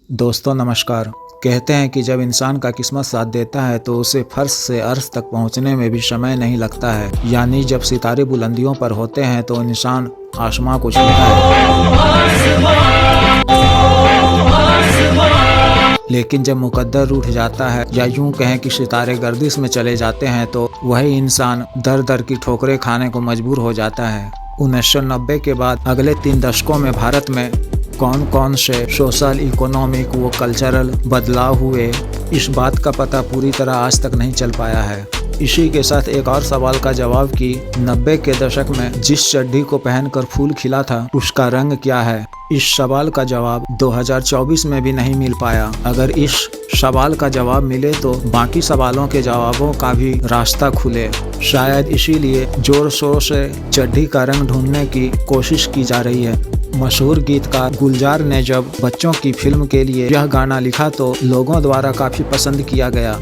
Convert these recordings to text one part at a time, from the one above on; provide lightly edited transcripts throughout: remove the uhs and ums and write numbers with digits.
दोस्तों नमस्कार। कहते हैं कि जब इंसान का किस्मत साथ देता है तो उसे फर्श से अर्श तक पहुंचने में भी समय नहीं लगता है। यानी जब सितारे बुलंदियों पर होते हैं तो इंसान आसमां को छूता है, लेकिन जब मुकद्दर रूठ जाता है या यूं कहें कि सितारे गर्दिश में चले जाते हैं तो वही इंसान दर दर की ठोकरें खाने को मजबूर हो जाता है। 1990 के बाद अगले 3 दशकों में भारत में कौन कौन से सोशल, इकोनॉमिक व कल्चरल बदलाव हुए, इस बात का पता पूरी तरह आज तक नहीं चल पाया है। इसी के साथ एक और सवाल का जवाब कि 90 के दशक में जिस चड्ढी को पहनकर फूल खिला था उसका रंग क्या है, इस सवाल का जवाब 2024 में भी नहीं मिल पाया। अगर इस सवाल का जवाब मिले तो बाकी सवालों के जवाबों का भी रास्ता खुले। शायद इसीलिए जोर शोर से चड्ढी का रंग ढूंढने की कोशिश की जा रही है। मशहूर गीतकार गुलजार ने जब बच्चों की फिल्म के लिए यह गाना लिखा तो लोगों द्वारा काफी पसंद किया गया।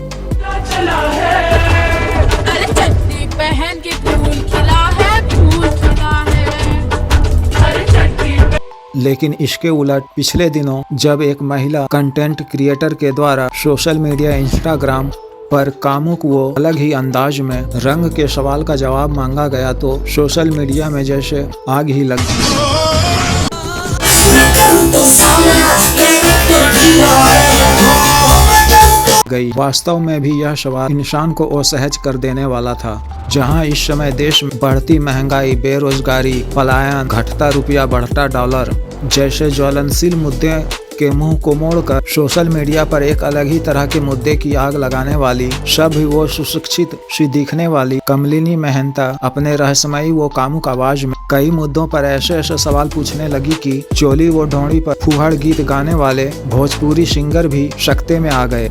लेकिन इसके उलट पिछले दिनों जब एक महिला कंटेंट क्रिएटर के द्वारा सोशल मीडिया इंस्टाग्राम पर कामुक वो अलग ही अंदाज में रंग के सवाल का जवाब मांगा गया तो सोशल मीडिया में जैसे आग ही लग गई। वास्तव में भी यह सवाल इंसान को असहज कर देने वाला था। जहां इस समय देश में बढ़ती महंगाई, बेरोजगारी, पलायन, घटता रुपया, बढ़ता डॉलर जैसे ज्वलनशील मुद्दे के मुंह को मोड़कर सोशल मीडिया पर एक अलग ही तरह के मुद्दे की आग लगाने वाली, सब वो सुशिक्षित सी दिखने वाली कमलिनी मेहता अपने रहस्यमयी वो कामुक आवाज में कई मुद्दों पर ऐसे ऐसे सवाल पूछने लगी कि चोली वो ढोंड़ी पर फुहड़ गीत गाने वाले भोजपुरी सिंगर भी सकते में आ गए।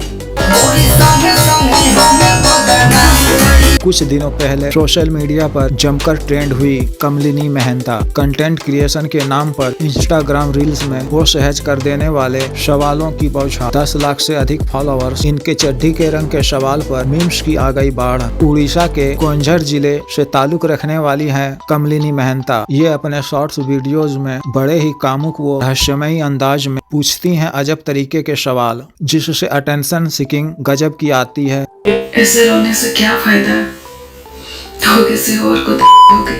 कुछ दिनों पहले सोशल मीडिया पर जमकर ट्रेंड हुई कमलिनी मेहता। कंटेंट क्रिएशन के नाम पर इंस्टाग्राम रील्स में वो सहज कर देने वाले सवालों की बौछार, 10 लाख से अधिक फॉलोअर्स, इनके चड्ढी के रंग के सवाल पर मीम्स की आ गई बाढ़। उड़ीसा के कोंझर जिले से ताल्लुक रखने वाली हैं कमलिनी मेहता। ये अपने शॉर्ट्स वीडियोज में बड़े ही कामुक व रहस्यमयी अंदाज में पूछती हैं अजब तरीके के सवाल, जिससे अटेंशन सीकिंग गजब की आती है। ऐसे रोने से क्या फायदा है, तो किसी और को दोगे।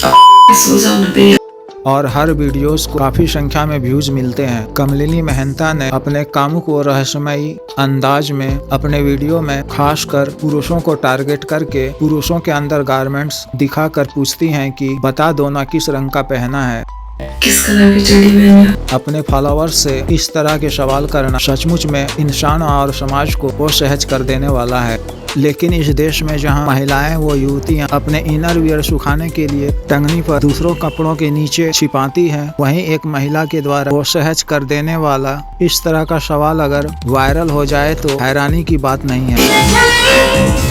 अब सो जाओ ना बेटा। और हर वीडियोस को काफी संख्या में व्यूज मिलते हैं। कमलिनी मेहता ने अपने कामुक व रहस्यमयी अंदाज में अपने वीडियो में खासकर पुरुषों को टारगेट करके पुरुषों के अंदर गारमेंट्स दिखाकर पूछती हैं कि बता दो ना किस रंग का पहना है। किस कलर की चड्डी पहनी है? अपने फॉलोअर्स से इस तरह के सवाल करना सचमुच में इंसान और समाज को वो सहज कर देने वाला है। लेकिन इस देश में जहां महिलाएं वो युवतियां अपने इनर वियर सुखाने के लिए टंगनी पर दूसरों कपड़ों के नीचे छिपाती हैं, वहीं एक महिला के द्वारा वो सहज कर देने वाला इस तरह का सवाल अगर वायरल हो जाए तो हैरानी की बात नहीं है।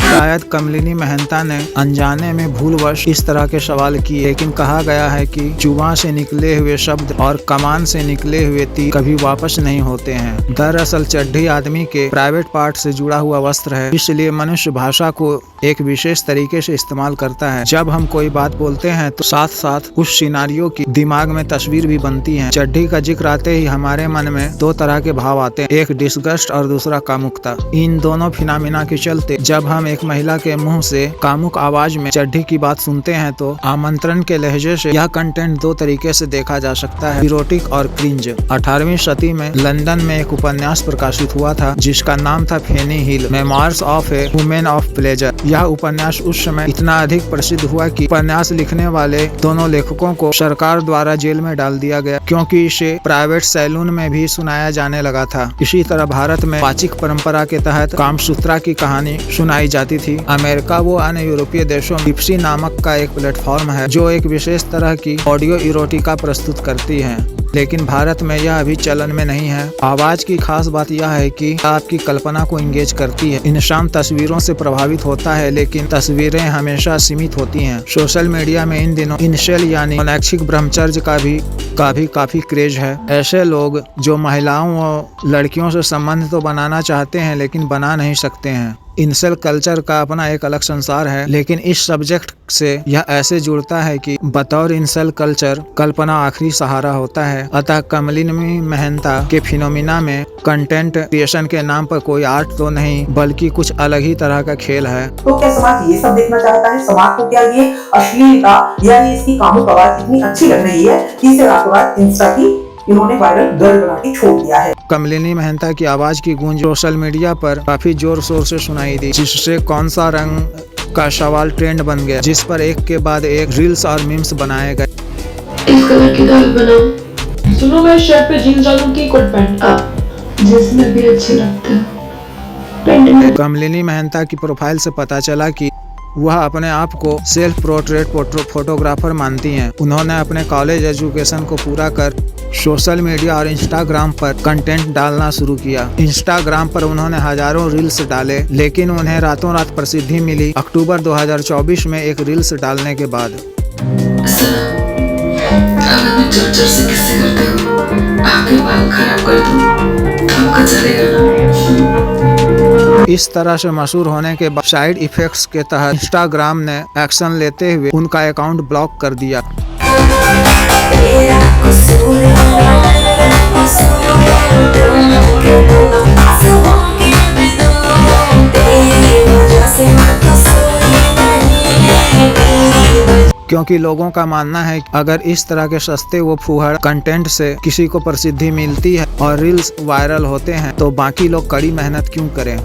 शायद कमलिनी मेहता ने अनजाने में भूलवश इस तरह के सवाल किए, लेकिन कहा गया है कि जुबान से निकले हुए शब्द और कमान से निकले हुए तीर कभी वापस नहीं होते हैं। दरअसल चड्ढी आदमी के प्राइवेट पार्ट से जुड़ा हुआ वस्त्र है, इसलिए मनुष्य भाषा को एक विशेष तरीके से इस्तेमाल करता है। जब हम कोई बात बोलते हैं तो साथ साथ उस सिनारियो की दिमाग में तस्वीर भी बनती है। चड्ढी का जिक्र आते ही हमारे मन में 2 तरह के भाव आते हैं, एक डिस्गस्ट और दूसरा कामुकता। इन दोनों फिनोमिना के चलते जब हम एक महिला के मुंह से कामुक आवाज में चड्ढी की बात सुनते हैं तो आमंत्रण के लहजे से यह कंटेंट 2 तरीके से देखा जा सकता है, इरोटिक और क्रिंज। 18वीं सदी में लंदन में एक उपन्यास प्रकाशित हुआ था जिसका नाम था Fanny Hill, memoirs of a woman of pleasure. यह उपन्यास उस समय इतना अधिक प्रसिद्ध हुआ कि उपन्यास लिखने वाले दोनों लेखकों को सरकार द्वारा जेल में डाल दिया गया, क्योंकि इसे प्राइवेट सैलून में भी सुनाया जाने लगा था। इसी तरह भारत में पाचिक परंपरा के तहत कामसूत्रा की कहानी सुनाई जाती थी। अमेरिका व अन्य यूरोपीय देशों में टिप्सी नामक का एक प्लेटफॉर्म है जो एक विशेष तरह की ऑडियो इरोटिका प्रस्तुत करती है, लेकिन भारत में यह अभी चलन में नहीं है। आवाज की खास बात यह है कि आपकी कल्पना को इंगेज करती है। इंसान तस्वीरों से प्रभावित होता है, लेकिन तस्वीरें हमेशा सीमित होती हैं। सोशल मीडिया में इन दिनों इनसेल यानी अनैच्छिक ब्रह्मचर्य का भी काफी क्रेज है। ऐसे लोग जो महिलाओं और लड़कियों से संबंध तो बनाना चाहते हैं लेकिन बना नहीं सकते हैं। इंसेल कल्चर का अपना एक अलग संसार है, लेकिन इस सब्जेक्ट से यह ऐसे जुड़ता है कि बतौर इंसेल कल्चर कल्पना आखिरी सहारा होता है। अतः कमलिनी मेहता के फिनोमिना में कंटेंट क्रिएशन के नाम पर कोई आर्ट तो नहीं, बल्कि कुछ अलग ही तरह का खेल है। तो क्या समाज ये सब देखना चाहता है? समाज को क्या ये अश्लीलता या ये इसकी कामुक आवाज इतनी अच्छी लग रही है कि इसे रातों रात इंस्टा की इन्होंने वायरल गर्ल बना के छोड़ दिया है। कमलिनी मेहता की आवाज की गूंज सोशल मीडिया पर काफी जोर शोर से सुनाई दी, जिससे कौन सा रंग का सवाल ट्रेंड बन गया, जिस पर एक के बाद एक रील्स और मीम्स बनाए गए। इस कलर की दाल बनाऊं? सुनो, मैं शर्ट पे जीन्स डालूं कि कोट पैंट? जिसमें भी अच्छे लगते हो। कमलिनी मेहता की प्रोफाइल से पता चला कि वह अपने आप को सेल्फ पोर्ट्रेट फोटोग्राफर मानती हैं। उन्होंने अपने कॉलेज एजुकेशन को पूरा कर सोशल मीडिया और इंस्टाग्राम पर कंटेंट डालना शुरू किया। इंस्टाग्राम पर उन्होंने हजारों रील्स डाले, लेकिन उन्हें रातों रात प्रसिद्धि मिली अक्टूबर 2024 में एक रील्स डालने के बाद। अगर मैं जोर जोर से किस्से करते हो, आपके बाल खराब कर दूं, तो आपका चलेगा ना? इस तरह से मशहूर होने के बाद साइड इफेक्ट्स के तहत इंस्टाग्राम ने एक्शन लेते हुए उनका अकाउंट ब्लॉक कर दिया। क्योंकि लोगों का मानना है कि अगर इस तरह के सस्ते व फूहड़ कंटेंट से किसी को प्रसिद्धि मिलती है और रील्स वायरल होते हैं, तो बाकी लोग कड़ी मेहनत क्यों करें।